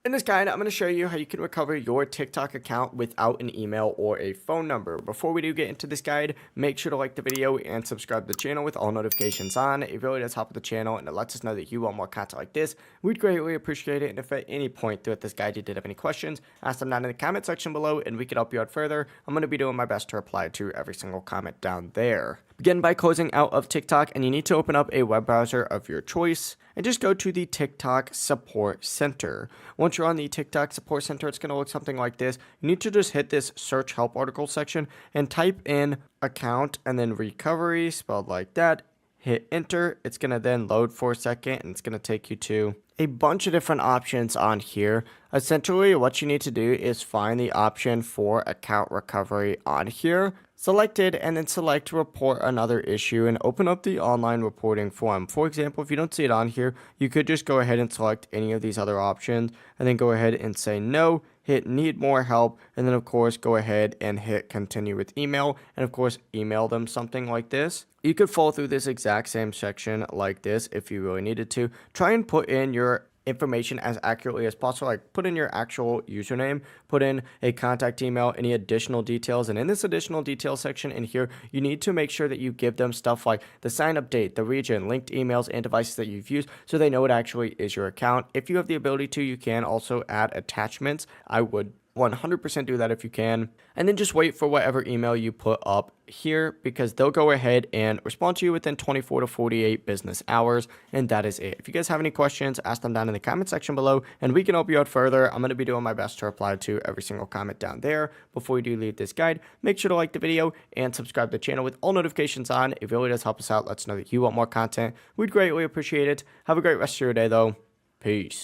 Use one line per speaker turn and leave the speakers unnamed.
In this guide, I'm going to show you how you can recover your TikTok account without an email or a phone number. Before we do get into this guide, make sure to like the video and subscribe to the channel with all notifications on. It really does help with the channel and it lets us know that you want more content like this. We'd greatly appreciate it. And if at any point throughout this guide you did have any questions, ask them down in the comment section below and we can help you out further. I'm going to be doing my best to reply to every single comment down there. Begin by closing out of TikTok, and you need to open up a web browser of your choice and just go to the TikTok Support Center. Once you're on the TikTok Support Center, it's going to look something like this. You need to just hit this search help article section and type in account and then recovery spelled like that. Hit enter. It's going to then load for a second and it's going to take you to a bunch of different options on here. Essentially, what you need to do is find the option for account recovery on here. Select it and then select report another issue and open up the online reporting form. For example, if you don't see it on here, you could just go ahead and select any of these other options and then go ahead and say no, hit need more help, and then of course go ahead and hit continue with email and of course email them something like this. You could follow through this exact same section like this if you really needed to. Try and put in your information as accurately as possible. Like put in your actual username, put in a contact email, any additional details, and in this additional details section in here, you need to make sure that you give them stuff like the sign up date, the region, linked emails, and devices that you've used so they know it actually is your account. If you have the ability to, you can also add attachments. I would 100% do that if you can, and then just wait for whatever email you put up here because they'll go ahead and respond to you within 24 to 48 business hours, and that is it. If you guys have any questions, ask them down in the comment section below and we can help you out further. I'm going to be doing my best to reply to every single comment down there. Before you do leave this guide, make sure to like the video and subscribe to the channel with all notifications on. It really does help us out. Let us know that you want more content. We'd greatly appreciate it. Have a great rest of your day though. Peace.